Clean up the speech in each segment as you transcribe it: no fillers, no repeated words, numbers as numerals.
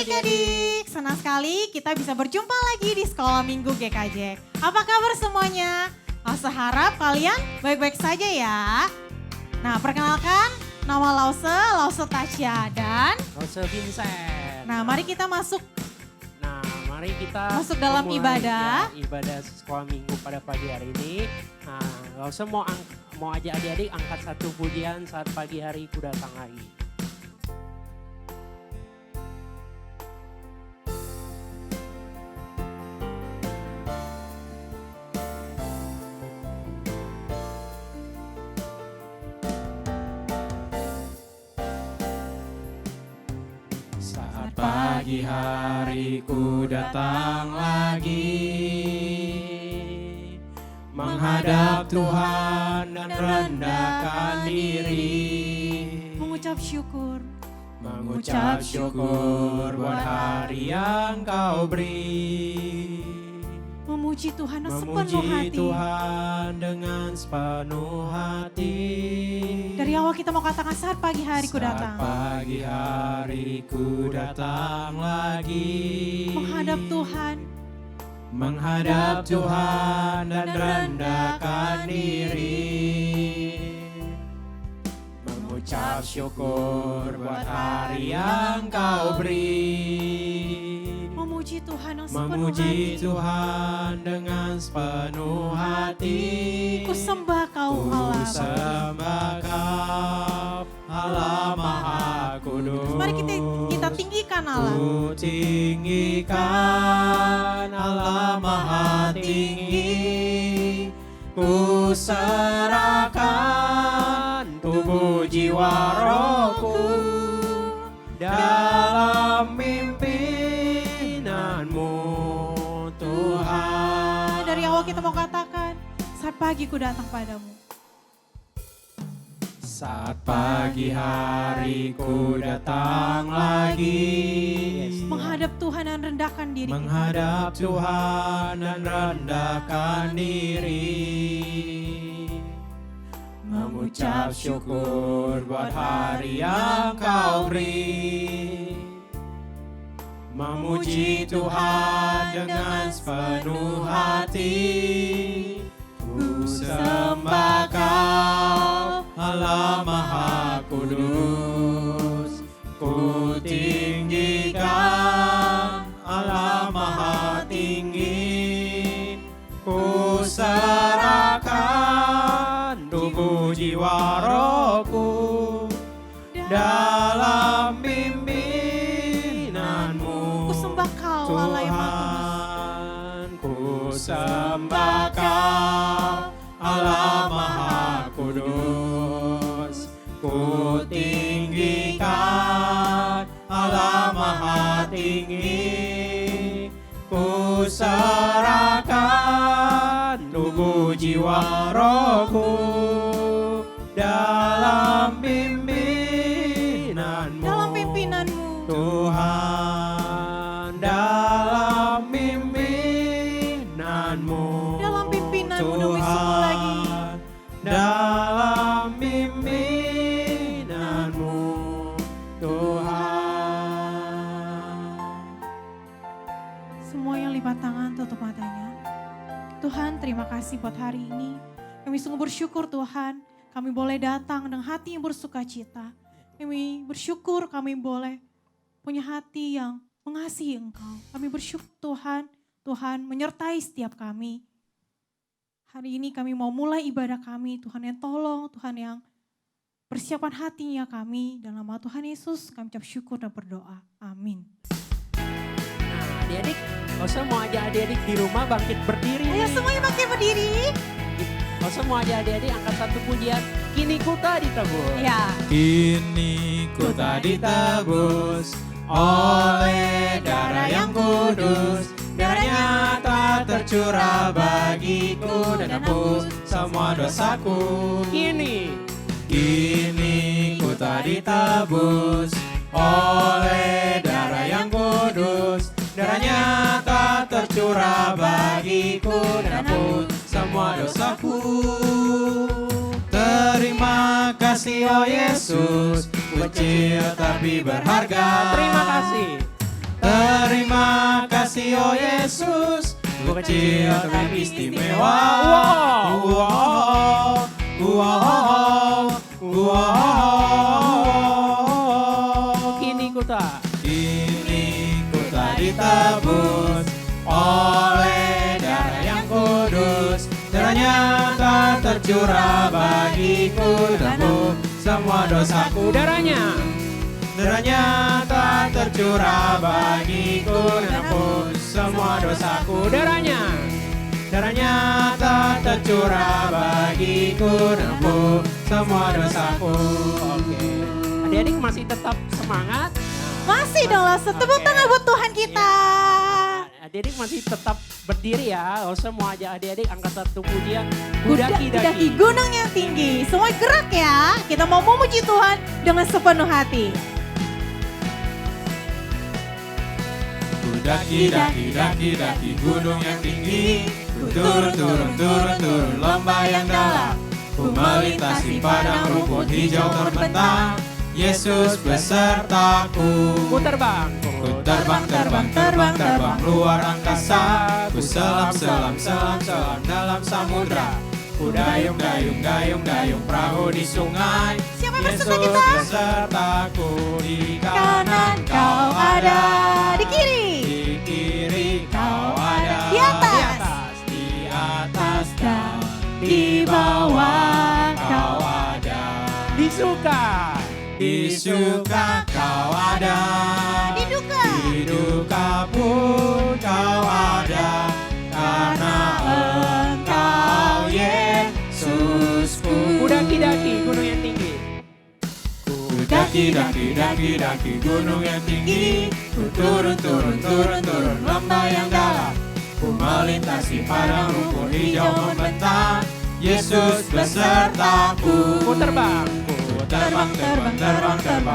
adik-adik, senang sekali kita bisa berjumpa lagi di Sekolah Minggu GKJ. Apa kabar semuanya? Lause harap kalian baik-baik saja ya. Nah, perkenalkan nama Lause Tasya dan Lause Vincent. Nah, mari kita masuk masuk dalam memulai, ibadah. Ya, ibadah sekolah minggu pada pagi hari ini. Nah, Lause mau ajak adik-adik angkat satu pujian saat pagi hari ku datang lagi. Pagi hari ku datang lagi menghadap Tuhan dan rendahkan diri, mengucap syukur buat hari yang Kau beri, memuji Tuhan dengan sepenuh memuji hati. Tuhan dengan sepenuh hati. Dari awal kita mau katakan saat pagi hari ku datang. Saat pagi hari ku datang lagi menghadap Tuhan dan rendahkan diri, mengucap syukur buat hari yang Kau beri, memuji Tuhan dengan sepenuh memuji hati. Tuhan dengan sepenuh hati. Ku sembah Kau Allah. Ku sembah Kau Allah Maha Kudus. Mari kita tinggikan Allah. Ku tinggikan Allah Maha Tinggi. Ku serahkan tubuh jiwa rohku dalam pimpinanmu Tuhan. Dari awal kita mau katakan saat pagi ku datang padamu. Saat pagi hari ku datang lagi Menghadap Tuhan dan rendahkan diri. menghadap Tuhan dan rendahkan diri, mengucap syukur buat hari yang Kau beri, memuji Tuhan dengan sepenuh hati. Ku sembah Kau Allah Maha Kudus. Ku tinggikan Allah Maha Tinggi. Ku serahkan tubuh jiwa rohku dalam pimpinanmu Ku sembah Kau Allah yang Maha Tuhan. Ku sembah Kau Allah Maha Kudus. Ku tinggikan Allah Maha Tinggi. Ku serahkan tubuh jiwa rohku dalam pimpinanmu Dalam pimpinanmu Tuhan, dalam pimpinanmu Dalam pimpinanmu demi semua lagi. dalam pimpinanmu Tuhan. Semua yang lipat tangan tutup matanya. Tuhan, terima kasih buat hari ini. Kami sungguh bersyukur Tuhan, kami boleh datang dengan hati yang bersuka cita. Kami bersyukur kami boleh punya hati yang mengasihi Engkau. Kami bersyukur Tuhan, Tuhan menyertai setiap kami. Hari ini kami mau mulai ibadah kami, Tuhan yang tolong, Tuhan yang persiapan hatinya kami. Dalam nama Tuhan Yesus kami ucap syukur dan berdoa. Amin. Nah, adik-adik, Lause mau ajak adik-adik di rumah bangkit berdiri. Ayo semuanya bangkit berdiri. Lause mau ajak adik-adik angkat satu pujian. Kini ku tak ditebus. Ya. Kini ku tak ditebus oleh darah yang kudus. Darahnya tak tercurah bagiku dan hapus semua dosaku. Kini ku tak ditebus oleh darah yang kudus. Darahnya tak tercurah bagiku dan hapus semua dosaku. Terima kasih oh Yesus, kecil tapi berharga. terima kasih. Terima kasih oh Yesus, kecil tapi istimewa. Wow, wow, wow. Kini ku tak ditebus oleh darah yang kudus. Darahnya tak tercurah bagiku, tebus semua dosaku. Darahnya tak tercurah bagiku, tebus semua dosaku. Darahnya tak tercurah bagiku, tebus semua dosaku. Oke. Adik-adik masih tetap semangat? Masih dong, langsung tepuk tangan buat Tuhan kita. Adik-adik masih tetap berdiri ya. Kalau semua aja adik-adik angkat satu pujian. Daki gunung yang tinggi. Semua gerak ya. Kita mau memuji Tuhan dengan sepenuh hati. Daki gunung yang tinggi. Ku turun lembah yang dalam. Ku melintasi padang rumput hijau terbentang. Yesus besertaku. Ku terbang luar angkasa. Ku selam dalam samudra. Ku dayung perahu di sungai. Siapa Yesus beserta kita? besertaku. Di Kanan kau ada, di kiri. Di kiri kau ada. Di atas. Di atas Dan di bawah kau ada. Di suka kau ada. Di duka. Di duka pun kau ada. Karena Engkau Yesusku. Ku daki gunung yang tinggi. Ku daki gunung yang tinggi. Ku turun lembah yang dalam. Ku melintasi padang rumput hijau membentang. Yesus besertaku. Ku terbang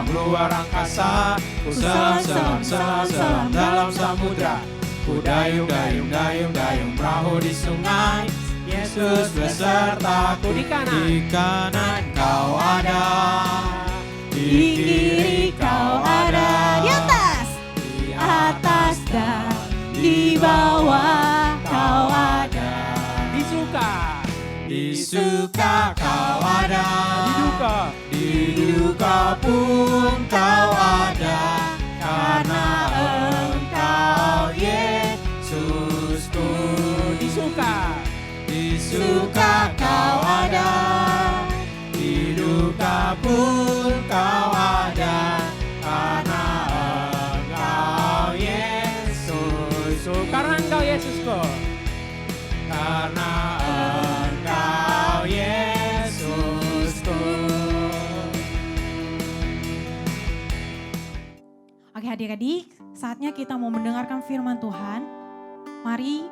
luar angkasa. Ku selam dalam samudra. Ku dayung perahu di sungai. Yesus besertaku. Di kanan kau ada. Di kiri kau ada. Di atas dan di bawah kau ada. Di suka kau ada. di Di duka pun kau ada. Karena Engkau Yesusku. Di suka kau ada. Di duka pun kau ada. Karena Engkau Yesus. Karena Engkau Yesusku. Karena Engkau Yesusku. Oke adik-adik, saatnya kita mau mendengarkan firman Tuhan. Mari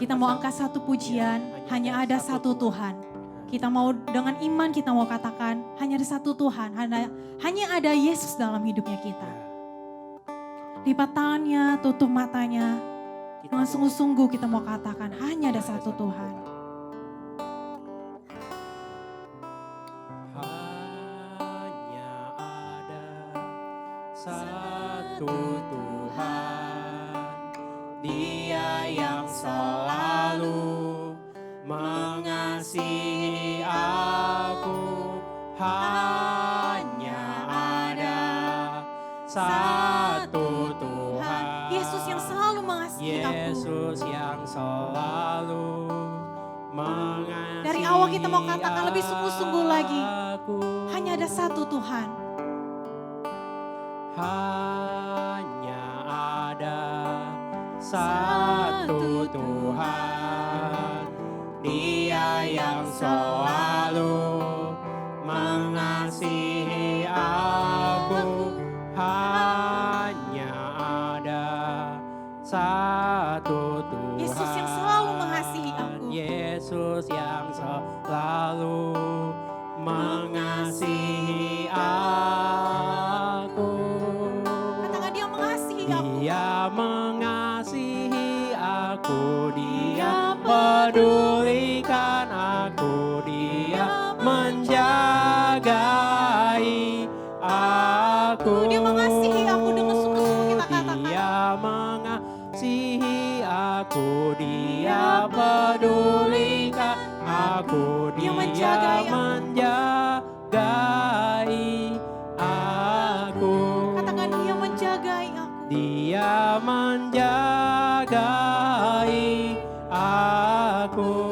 kita mau angkat satu pujian, hanya ada satu Tuhan. Kita mau dengan iman kita mau katakan, hanya ada satu Tuhan, hanya ada Yesus dalam hidupnya kita. Lipat tangannya, tutup matanya, dengan sungguh-sungguh kita mau katakan, hanya ada satu Tuhan. Hanya ada satu Tuhan, Dia yang selalu mengasihi aku. Hanya ada satu Tuhan, Yesus yang selalu mengasihi aku. Yesus yang selalu mengasihi. Dari awal kita mau katakan lebih sungguh-sungguh lagi. aku. Hanya ada satu Tuhan. Hanya ada satu Tuhan, Dia yang selalu mengasihi aku. Hanya ada satu Tuhan, Yesus yang selalu mengasihi aku. Yesus yang selalu mengasihi aku. Katakan Dia mengasihi aku. Dia mengasihi menjagai aku.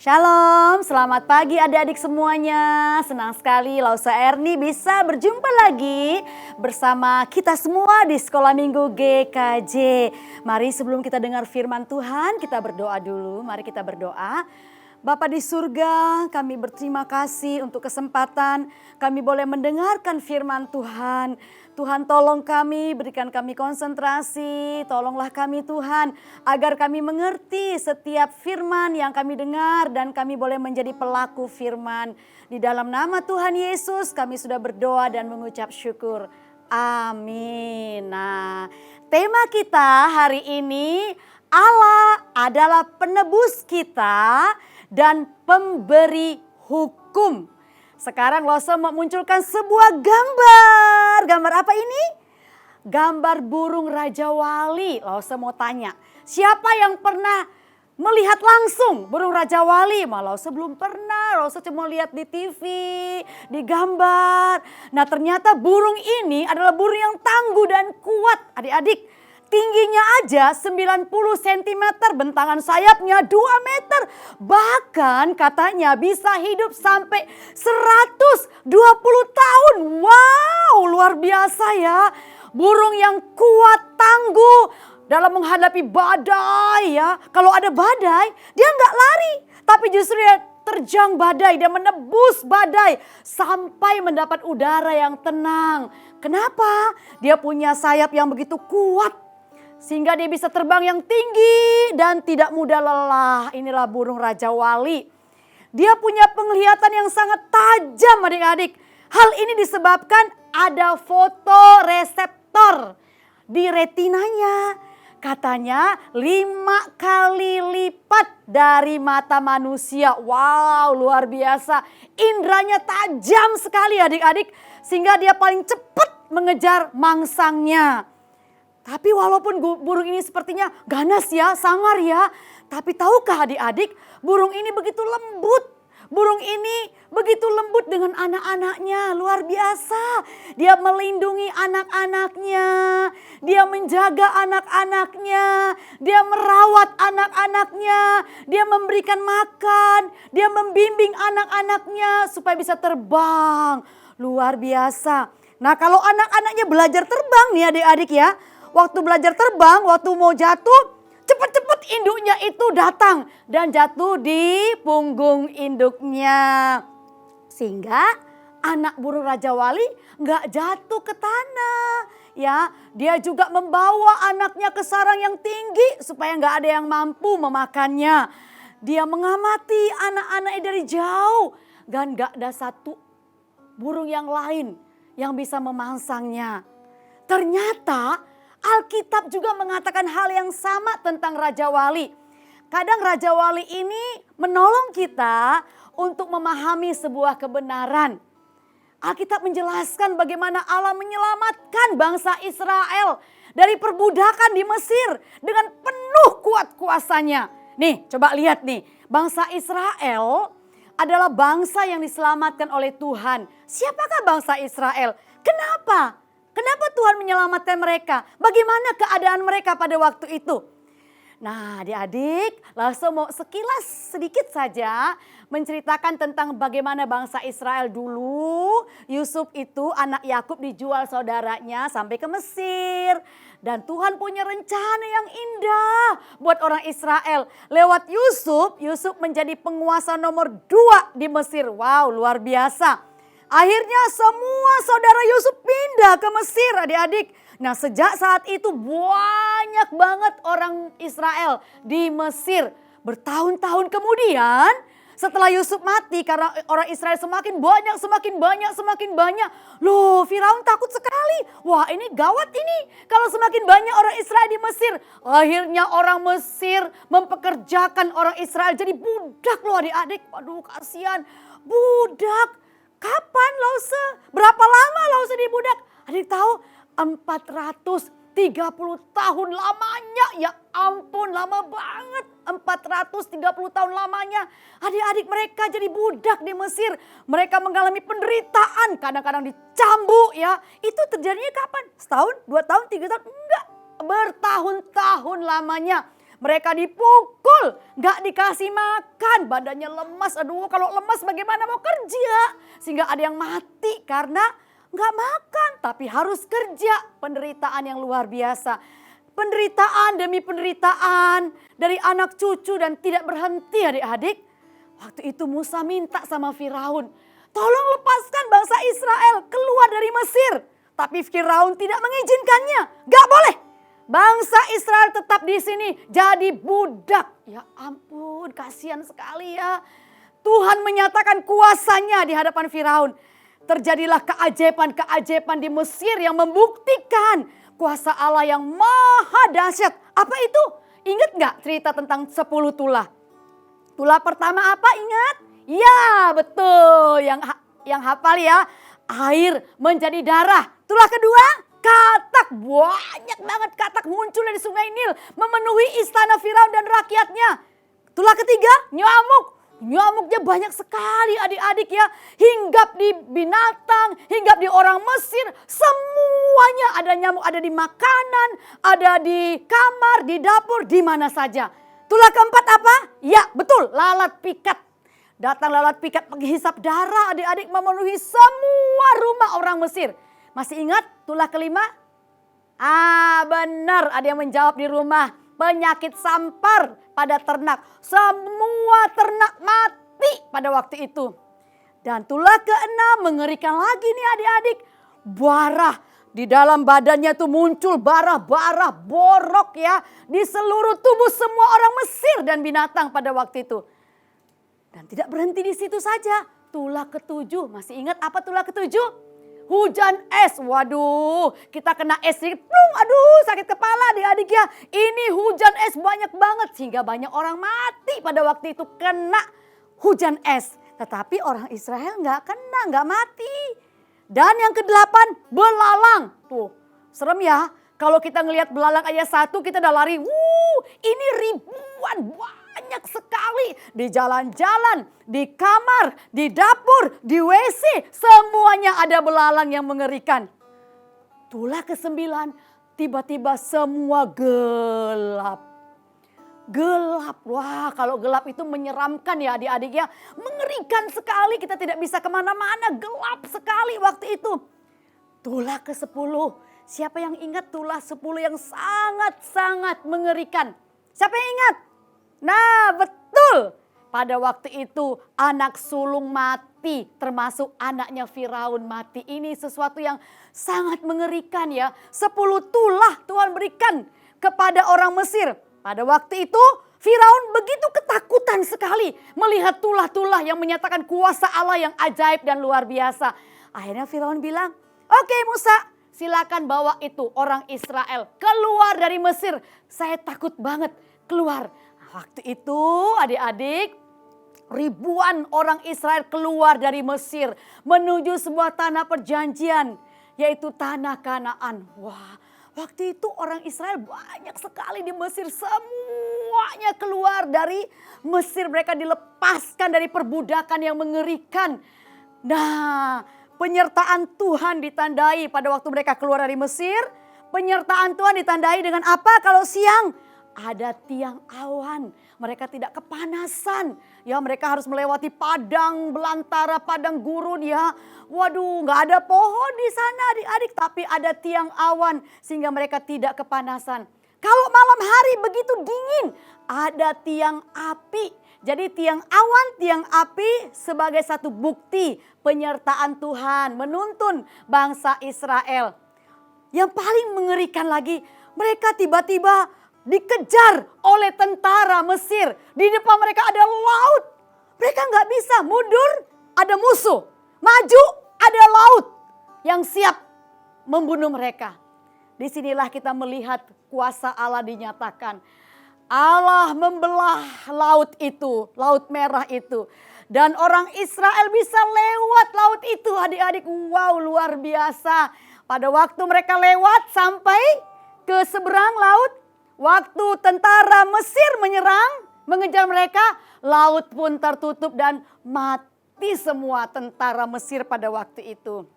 Shalom, selamat pagi adik-adik semuanya. Senang sekali Lausa Erni bisa berjumpa lagi bersama kita semua di Sekolah Minggu GKJ. Mari sebelum kita dengar firman Tuhan, kita berdoa dulu. Mari kita berdoa. Bapa di surga, kami berterima kasih untuk kesempatan kami boleh mendengarkan firman Tuhan. Tuhan tolong kami, berikan kami konsentrasi, tolonglah kami Tuhan agar kami mengerti setiap firman yang kami dengar dan kami boleh menjadi pelaku firman. Di dalam nama Tuhan Yesus kami sudah berdoa dan mengucap syukur. Amin. Nah, tema kita hari ini Allah adalah penebus kita dan pemberi hukum. Sekarang Loso mau munculkan sebuah gambar. Gambar apa ini? Gambar burung Raja Wali. Loso mau tanya, siapa yang pernah melihat langsung burung Raja Wali? Malah Loso belum pernah. Loso cuma lihat di TV, di gambar. Nah ternyata burung ini adalah burung yang tangguh dan kuat adik-adik. Tingginya aja 90 cm, bentangan sayapnya 2 meter. Bahkan katanya bisa hidup sampai 120 tahun. Wow, luar biasa ya. Burung yang kuat, tangguh dalam menghadapi badai ya. Kalau ada badai, dia nggak lari. Tapi justru dia terjang badai, dia menebus badai sampai mendapat udara yang tenang. Kenapa? Dia punya sayap yang begitu kuat. Sehingga dia bisa terbang yang tinggi dan tidak mudah lelah. Inilah burung Raja Wali. Dia punya penglihatan yang sangat tajam adik-adik. Hal ini disebabkan ada fotoreseptor di retinanya. Katanya 5 kali lipat dari mata manusia. Wow, luar biasa. Indranya tajam sekali adik-adik. Sehingga dia paling cepat mengejar mangsangnya. Tapi walaupun burung ini sepertinya ganas ya, sangar ya. Tapi tahukah adik-adik, burung ini begitu lembut. Burung ini begitu lembut dengan anak-anaknya, luar biasa. Dia melindungi anak-anaknya, dia menjaga anak-anaknya, dia merawat anak-anaknya, dia memberikan makan, dia membimbing anak-anaknya supaya bisa terbang. Luar biasa. Nah kalau anak-anaknya belajar terbang nih adik-adik ya. Waktu belajar terbang, waktu mau jatuh, cepat-cepat induknya itu datang dan jatuh di punggung induknya. Sehingga anak burung Raja Wali nggak jatuh ke tanah. Ya, dia juga membawa anaknya ke sarang yang tinggi supaya nggak ada yang mampu memakannya. Dia mengamati anak-anaknya dari jauh dan nggak ada satu burung yang lain yang bisa memangsangnya. Ternyata Alkitab juga mengatakan hal yang sama tentang Raja Wali. Kadang Raja Wali ini menolong kita untuk memahami sebuah kebenaran. Alkitab menjelaskan bagaimana Allah menyelamatkan bangsa Israel dari perbudakan di Mesir dengan penuh kuat kuasanya. Nih coba lihat nih, bangsa Israel adalah bangsa yang diselamatkan oleh Tuhan. Siapakah bangsa Israel? Kenapa? Kenapa Tuhan menyelamatkan mereka? Bagaimana keadaan mereka pada waktu itu? Nah adik-adik, langsung mau sekilas sedikit saja menceritakan tentang bagaimana bangsa Israel dulu. Yusuf itu anak Yakub dijual saudaranya sampai ke Mesir. Dan Tuhan punya rencana yang indah buat orang Israel. Lewat Yusuf, Yusuf menjadi penguasa nomor 2 di Mesir. Wow, luar biasa. Akhirnya semua saudara Yusuf pindah ke Mesir adik-adik. Nah sejak saat itu banyak banget orang Israel di Mesir. Bertahun-tahun kemudian setelah Yusuf mati karena orang Israel semakin banyak. Loh Firaun takut sekali. Wah ini gawat ini kalau semakin banyak orang Israel di Mesir. Akhirnya orang Mesir mempekerjakan orang Israel jadi budak loh adik-adik. Waduh kasihan budak. Kapan Lause? Berapa lama Lause di budak? Adik tahu 430 30 tahun lamanya, ya ampun lama banget. 430 tahun lamanya adik-adik mereka jadi budak di Mesir. Mereka mengalami penderitaan, kadang-kadang dicambuk ya. Itu terjadinya kapan? Setahun, 2 tahun, 3 tahun? Enggak, bertahun-tahun lamanya. Mereka dipukul, gak dikasih makan, badannya lemas. Aduh, kalau lemas bagaimana mau kerja? Sehingga ada yang mati karena gak makan tapi harus kerja. Penderitaan yang luar biasa. Penderitaan demi penderitaan dari anak cucu dan tidak berhenti adik-adik. Waktu itu Musa minta sama Firaun, tolong lepaskan bangsa Israel keluar dari Mesir. Tapi Firaun tidak mengizinkannya, gak boleh. Bangsa Israel tetap di sini jadi budak. Ya ampun, kasihan sekali ya. Tuhan menyatakan kuasanya di hadapan Firaun. Terjadilah keajaiban-keajaiban di Mesir yang membuktikan kuasa Allah yang maha dahsyat. Apa itu? Ingat gak cerita tentang 10 tulah? Tulah pertama apa ingat? Ya betul, yang hafal ya. Air menjadi darah. Tulah kedua? Katak, banyak banget katak muncul dari sungai Nil. Memenuhi istana Firaun dan rakyatnya. Tulah ketiga, nyamuk. Nyamuknya banyak sekali adik-adik ya. Hinggap di binatang, hinggap di orang Mesir. Semuanya ada nyamuk, ada di makanan, ada di kamar, di dapur, di mana saja. Tulah keempat apa? Ya betul, lalat pikat. Datang lalat pikat menghisap darah adik-adik memenuhi semua rumah orang Mesir. Masih ingat tulah kelima? Benar, ada yang menjawab di rumah. Penyakit sampar pada ternak. Semua ternak mati pada waktu itu. Dan tulah keenam mengerikan lagi nih adik-adik. Barah, di dalam badannya tuh muncul barah-barah borok ya. Di seluruh tubuh semua orang Mesir dan binatang pada waktu itu. Dan tidak berhenti di situ saja. Tulah ketujuh, masih ingat apa tulah ketujuh? Hujan es, waduh kita kena es sedikit, plung, aduh sakit kepala adik-adik ya. Ini hujan es banyak banget sehingga banyak orang mati pada waktu itu kena hujan es. Tetapi orang Israel gak kena, gak mati. Dan yang ke-8 belalang. Tuh serem ya, kalau kita ngelihat belalang ayat 1 kita udah lari. Ini ribuan, banyak sekali di jalan-jalan, di kamar, di dapur, di WC. Semuanya ada belalang yang mengerikan. Tulah ke-9 tiba-tiba semua gelap. Gelap, wah kalau gelap itu menyeramkan ya adik-adik ya. Mengerikan sekali, kita tidak bisa kemana-mana, gelap sekali waktu itu. Tulah ke-10, siapa yang ingat tulah 10 yang sangat-sangat mengerikan? Siapa yang ingat? Nah betul, pada waktu itu anak sulung mati, termasuk anaknya Firaun mati. Ini sesuatu yang sangat mengerikan ya. 10 tulah Tuhan berikan kepada orang Mesir. Pada waktu itu Firaun begitu ketakutan sekali melihat tulah-tulah yang menyatakan kuasa Allah yang ajaib dan luar biasa. Akhirnya Firaun bilang, oke Musa, silakan bawa itu orang Israel keluar dari Mesir. Saya takut banget keluar. Waktu itu adik-adik ribuan orang Israel keluar dari Mesir menuju sebuah tanah perjanjian yaitu tanah Kanaan. Wah, waktu itu orang Israel banyak sekali di Mesir, semuanya keluar dari Mesir, mereka dilepaskan dari perbudakan yang mengerikan. Nah, penyertaan Tuhan ditandai pada waktu mereka keluar dari Mesir. Penyertaan Tuhan ditandai dengan apa kalau siang? Ada tiang awan, mereka tidak kepanasan. Ya mereka harus melewati padang belantara, padang gurun ya. Waduh gak ada pohon di sana adik-adik, tapi ada tiang awan sehingga mereka tidak kepanasan. Kalau malam hari begitu dingin, ada tiang api. Jadi tiang awan, tiang api sebagai satu bukti penyertaan Tuhan menuntun bangsa Israel. Yang paling mengerikan lagi, mereka tiba-tiba dikejar oleh tentara Mesir. Di depan mereka ada laut. Mereka nggak bisa mundur, ada musuh. Maju, ada laut yang siap membunuh mereka. Disinilah kita melihat kuasa Allah dinyatakan. Allah membelah laut itu, laut merah itu. Dan orang Israel bisa lewat laut itu adik-adik. Wow luar biasa. Pada waktu mereka lewat sampai ke seberang laut. Waktu tentara Mesir menyerang, mengejar mereka, laut pun tertutup dan mati semua tentara Mesir pada waktu itu.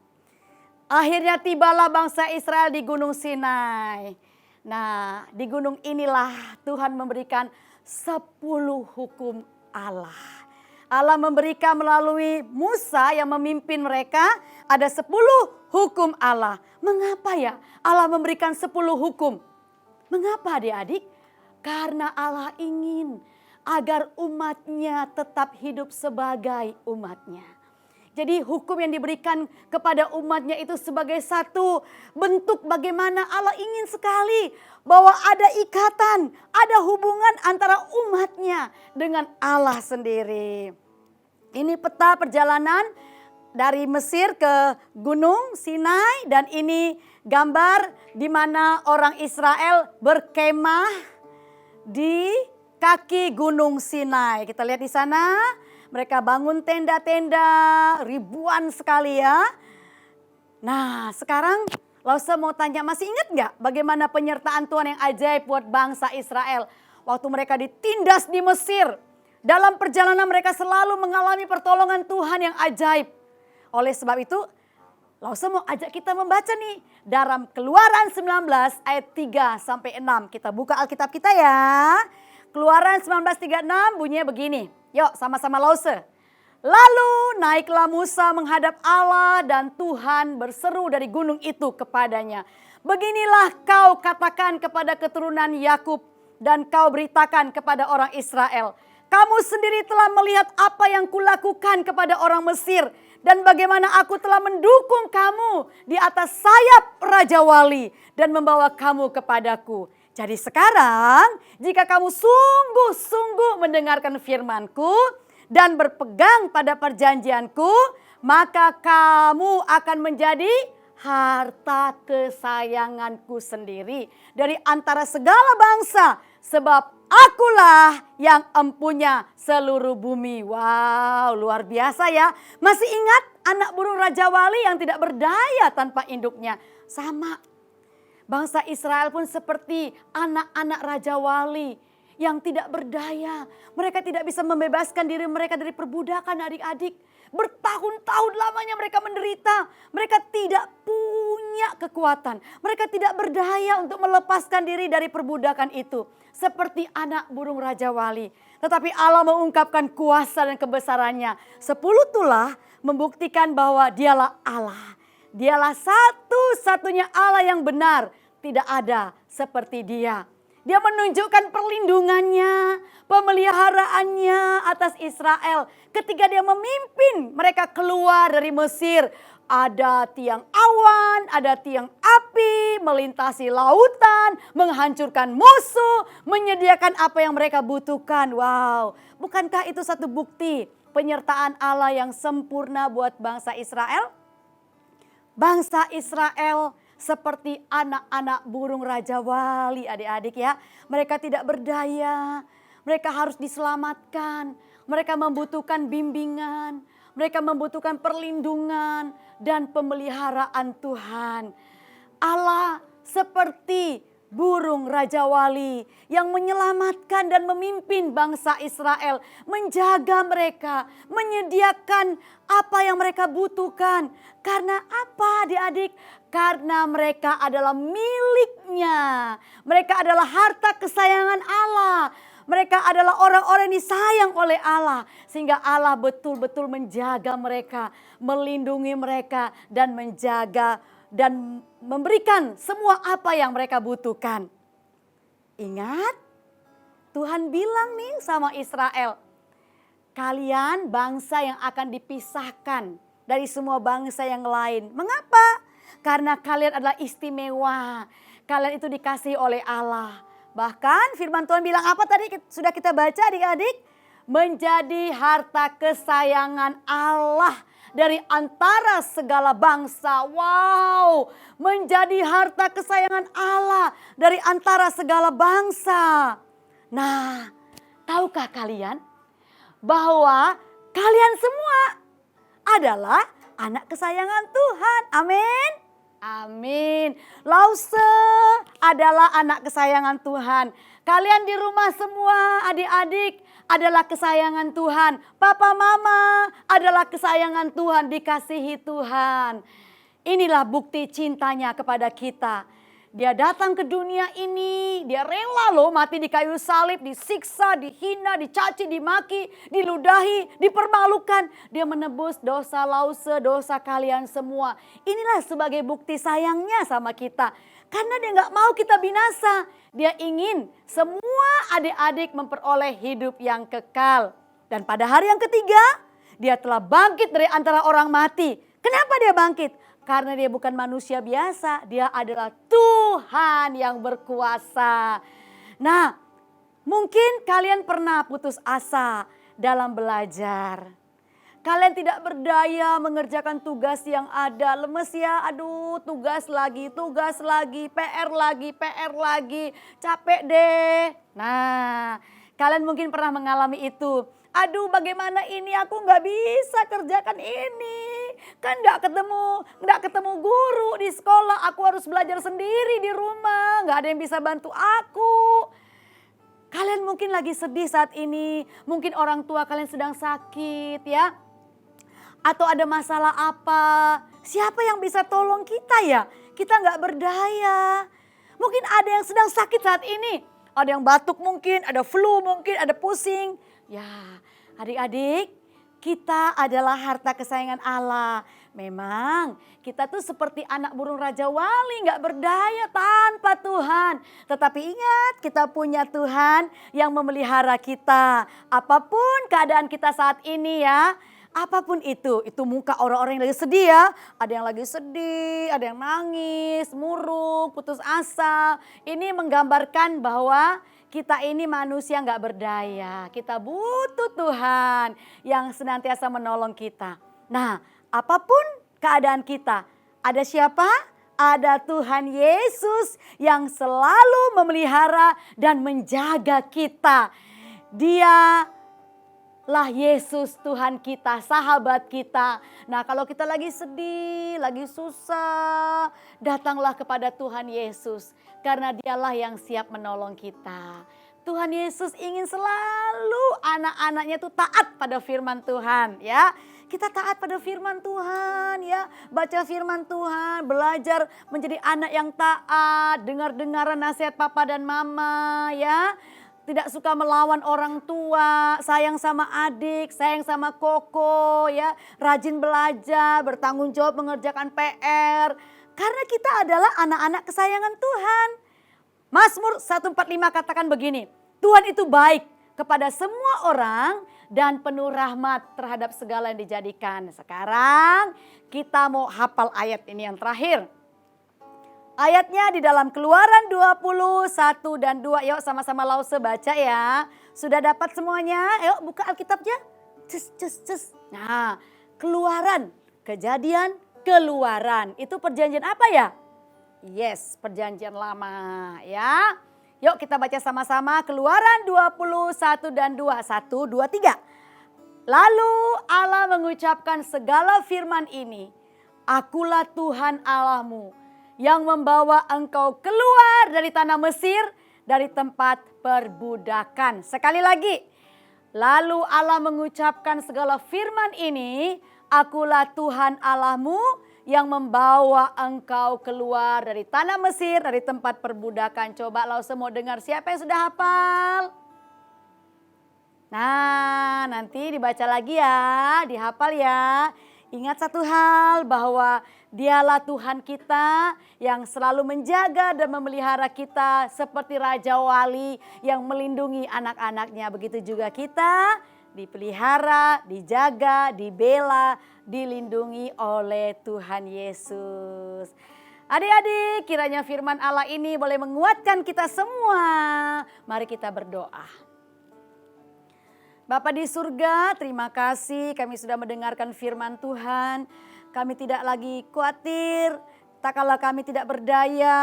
Akhirnya tibalah bangsa Israel di Gunung Sinai. Nah, di gunung inilah Tuhan memberikan 10 hukum Allah. Allah memberikan melalui Musa yang memimpin mereka, ada 10 hukum Allah. Mengapa ya Allah memberikan 10 hukum? Mengapa adik-adik? Karena Allah ingin agar umatnya tetap hidup sebagai umatnya. Jadi hukum yang diberikan kepada umatnya itu sebagai satu bentuk bagaimana Allah ingin sekali bahwa ada ikatan, ada hubungan antara umatnya dengan Allah sendiri. Ini peta perjalanan dari Mesir ke Gunung Sinai dan ini gambar di mana orang Israel berkemah di kaki Gunung Sinai. Kita lihat di sana. Mereka bangun tenda-tenda ribuan sekali ya. Nah sekarang Lause mau tanya, masih ingat gak bagaimana penyertaan Tuhan yang ajaib buat bangsa Israel. Waktu mereka ditindas di Mesir. Dalam perjalanan mereka selalu mengalami pertolongan Tuhan yang ajaib. Oleh sebab itu Lause mau ajak kita membaca nih. Dalam Keluaran 19 ayat 3 sampai 6. Kita buka Alkitab kita ya. Keluaran 19:36 bunyinya begini. Yuk sama-sama Lause. Lalu naiklah Musa menghadap Allah dan Tuhan berseru dari gunung itu kepadanya. Beginilah kau katakan kepada keturunan Yakub dan kau beritakan kepada orang Israel. Kamu sendiri telah melihat apa yang kulakukan kepada orang Mesir. Dan bagaimana aku telah mendukung kamu di atas sayap Raja Wali dan membawa kamu kepadaku. Jadi sekarang jika kamu sungguh-sungguh mendengarkan firman-Ku dan berpegang pada perjanjian-Ku, maka kamu akan menjadi harta kesayangan-Ku sendiri dari antara segala bangsa. Sebab akulah yang empunya seluruh bumi. Wow, luar biasa ya. Masih ingat anak burung Raja Wali yang tidak berdaya tanpa induknya? Sama. Bangsa Israel pun seperti anak-anak Raja Wali yang tidak berdaya. Mereka tidak bisa membebaskan diri mereka dari perbudakan adik-adik. Bertahun-tahun lamanya mereka menderita. Mereka tidak punya kekuatan. Mereka tidak berdaya untuk melepaskan diri dari perbudakan itu. Seperti anak burung Raja Wali. Tetapi Allah mengungkapkan kuasa dan kebesarannya. 10 tulah membuktikan bahwa dialah Allah. Dialah satu-satunya Allah yang benar. Tidak ada seperti Dia. Dia menunjukkan perlindungannya, pemeliharaannya atas Israel. Ketika Dia memimpin mereka keluar dari Mesir. Ada tiang awan, ada tiang api, melintasi lautan, menghancurkan musuh, menyediakan apa yang mereka butuhkan. Wow, bukankah itu satu bukti penyertaan Allah yang sempurna buat bangsa Israel? Bangsa Israel seperti anak-anak burung Raja Wali adik-adik ya. Mereka tidak berdaya, mereka harus diselamatkan, mereka membutuhkan bimbingan, mereka membutuhkan perlindungan dan pemeliharaan Tuhan. Allah seperti burung Raja Wali yang menyelamatkan dan memimpin bangsa Israel. Menjaga mereka, menyediakan apa yang mereka butuhkan. Karena apa adik-adik? Karena mereka adalah miliknya. Mereka adalah harta kesayangan Allah. Mereka adalah orang-orang yang disayang oleh Allah. Sehingga Allah betul-betul menjaga mereka, melindungi mereka dan menjaga dan memberikan semua apa yang mereka butuhkan. Ingat, Tuhan bilang nih sama Israel, kalian bangsa yang akan dipisahkan dari semua bangsa yang lain. Mengapa? Karena kalian adalah istimewa. Kalian itu dikasihi oleh Allah. Bahkan firman Tuhan bilang apa tadi sudah kita baca adik-adik? Menjadi harta kesayangan Allah dari antara segala bangsa. Wow, menjadi harta kesayangan Allah dari antara segala bangsa. Nah, tahukah kalian bahwa kalian semua adalah anak kesayangan Tuhan? Amin. Amin. Lause adalah anak kesayangan Tuhan. Kalian di rumah semua adik-adik adalah kesayangan Tuhan. Papa mama adalah kesayangan Tuhan, dikasihi Tuhan. Inilah bukti cintanya kepada kita. Dia datang ke dunia ini, dia rela loh mati di kayu salib, disiksa, dihina, dicaci, dimaki, diludahi, dipermalukan. Dia menebus dosa Lause, dosa kalian semua. Inilah sebagai bukti sayangnya sama kita. Karena dia gak mau kita binasa. Dia ingin semua adik-adik memperoleh hidup yang kekal. Dan pada hari yang ketiga, dia telah bangkit dari antara orang mati. Kenapa dia bangkit? Karena dia bukan manusia biasa, dia adalah Tuhan yang berkuasa. Nah, mungkin kalian pernah putus asa dalam belajar. Kalian tidak berdaya mengerjakan tugas yang ada. Lemes ya, aduh tugas lagi, PR lagi, capek deh. Nah, kalian mungkin pernah mengalami itu. Aduh bagaimana ini, aku gak bisa kerjakan ini. Kan gak ketemu guru di sekolah, aku harus belajar sendiri di rumah. Gak ada yang bisa bantu aku. Kalian mungkin lagi sedih saat ini, mungkin orang tua kalian sedang sakit ya. Atau ada masalah apa, siapa yang bisa tolong kita ya? Kita gak berdaya. Mungkin ada yang sedang sakit saat ini. Ada yang batuk mungkin, ada flu mungkin, ada pusing. Ya adik-adik, kita adalah harta kesayangan Allah. Memang kita tuh seperti anak burung Raja Wali, gak berdaya tanpa Tuhan. Tetapi ingat, kita punya Tuhan yang memelihara kita. Apapun keadaan kita saat ini ya, apapun itu muka orang-orang yang lagi sedih ya. Ada yang lagi sedih, ada yang nangis, murung, putus asa. Ini menggambarkan bahwa kita ini manusia gak berdaya. Kita butuh Tuhan yang senantiasa menolong kita. Nah, apapun keadaan kita, ada siapa? Ada Tuhan Yesus yang selalu memelihara dan menjaga kita. Dia lah Yesus Tuhan kita, sahabat kita. Nah kalau kita lagi sedih, lagi susah, datanglah kepada Tuhan Yesus. Karena dialah yang siap menolong kita. Tuhan Yesus ingin selalu anak-anaknya tuh taat pada firman Tuhan ya. Kita taat pada firman Tuhan ya. Baca firman Tuhan, belajar menjadi anak yang taat. Dengar-dengaran nasihat papa dan mama ya. Tidak suka melawan orang tua, sayang sama adik, sayang sama koko ya. Rajin belajar, bertanggung jawab mengerjakan PR. Karena kita adalah anak-anak kesayangan Tuhan. Mazmur 145 katakan begini, Tuhan itu baik kepada semua orang dan penuh rahmat terhadap segala yang dijadikan. Sekarang kita mau hafal ayat ini yang terakhir. Ayatnya di dalam Keluaran 21 dan 2. Yuk sama-sama Lause baca ya. Sudah dapat semuanya? Yuk buka Alkitabnya. Cus. Nah, Keluaran, Kejadian, Keluaran. Itu perjanjian apa ya? Yes, perjanjian lama ya. Yuk kita baca sama-sama Keluaran 21 dan 2. 1, 2, 3. Lalu Allah mengucapkan segala firman ini. Akulah Tuhan Allahmu yang membawa engkau keluar dari tanah Mesir, dari tempat perbudakan. Sekali lagi. Lalu Allah mengucapkan segala firman ini. Akulah Tuhan Allahmu yang membawa engkau keluar dari tanah Mesir, dari tempat perbudakan. Coba Lause mau dengar siapa yang sudah hafal? Nah nanti dibaca lagi ya, dihafal ya. Ingat satu hal bahwa dialah Tuhan kita yang selalu menjaga dan memelihara kita seperti Raja Wali yang melindungi anak-anaknya. Begitu juga kita dipelihara, dijaga, dibela, dilindungi oleh Tuhan Yesus. Adik-adik, kiranya firman Allah ini boleh menguatkan kita semua. Mari kita berdoa. Bapa di surga, terima kasih kami sudah mendengarkan firman Tuhan. Kami tidak lagi khawatir, tak kala kami tidak berdaya,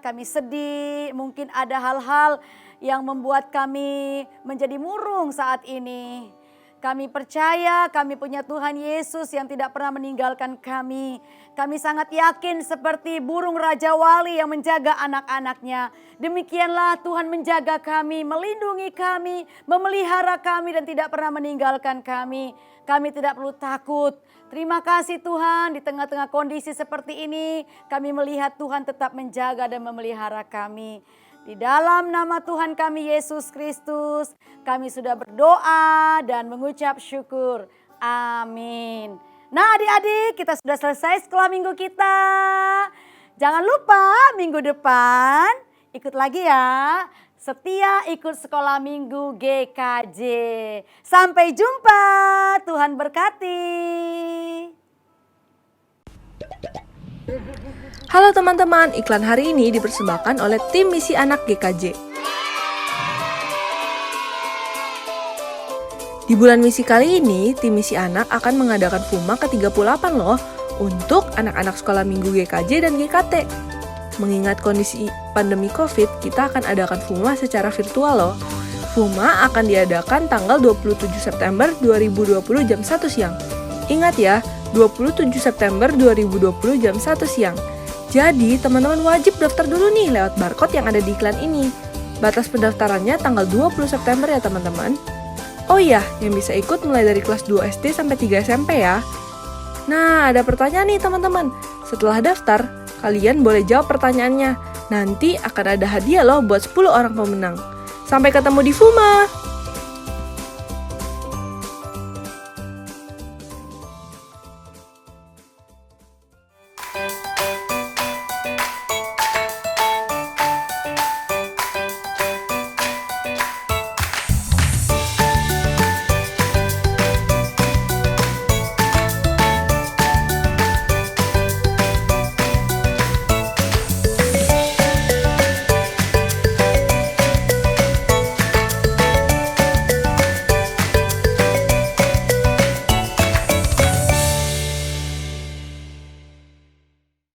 kami sedih, mungkin ada hal-hal yang membuat kami menjadi murung saat ini. Kami percaya kami punya Tuhan Yesus yang tidak pernah meninggalkan kami. Kami sangat yakin seperti burung Raja Wali yang menjaga anak-anaknya. Demikianlah Tuhan menjaga kami, melindungi kami, memelihara kami dan tidak pernah meninggalkan kami. Kami tidak perlu takut. Terima kasih Tuhan, di tengah-tengah kondisi seperti ini kami melihat Tuhan tetap menjaga dan memelihara kami. Di dalam nama Tuhan kami Yesus Kristus, kami sudah berdoa dan mengucap syukur. Amin. Nah adik-adik, kita sudah selesai sekolah minggu kita. Jangan lupa minggu depan ikut lagi ya. Setia ikut sekolah minggu GKJ. Sampai jumpa, Tuhan berkati. Halo teman-teman, iklan hari ini dipersembahkan oleh tim Misi Anak GKJ. Di bulan misi kali ini, tim Misi Anak akan mengadakan FUMA ke-38 loh untuk anak-anak sekolah minggu GKJ dan GKT. Mengingat kondisi pandemi COVID, kita akan adakan FUMA secara virtual loh. FUMA akan diadakan tanggal 27 September 2020 jam 1 siang. Ingat ya, 27 September 2020 jam 1 siang. Jadi, teman-teman wajib daftar dulu nih lewat barcode yang ada di iklan ini. Batas pendaftarannya tanggal 20 September ya teman-teman. Oh iya, yang bisa ikut mulai dari kelas 2 SD sampai 3 SMP ya. Nah, ada pertanyaan nih teman-teman. Setelah daftar, kalian boleh jawab pertanyaannya. Nanti akan ada hadiah loh buat 10 orang pemenang. Sampai ketemu di FUMA!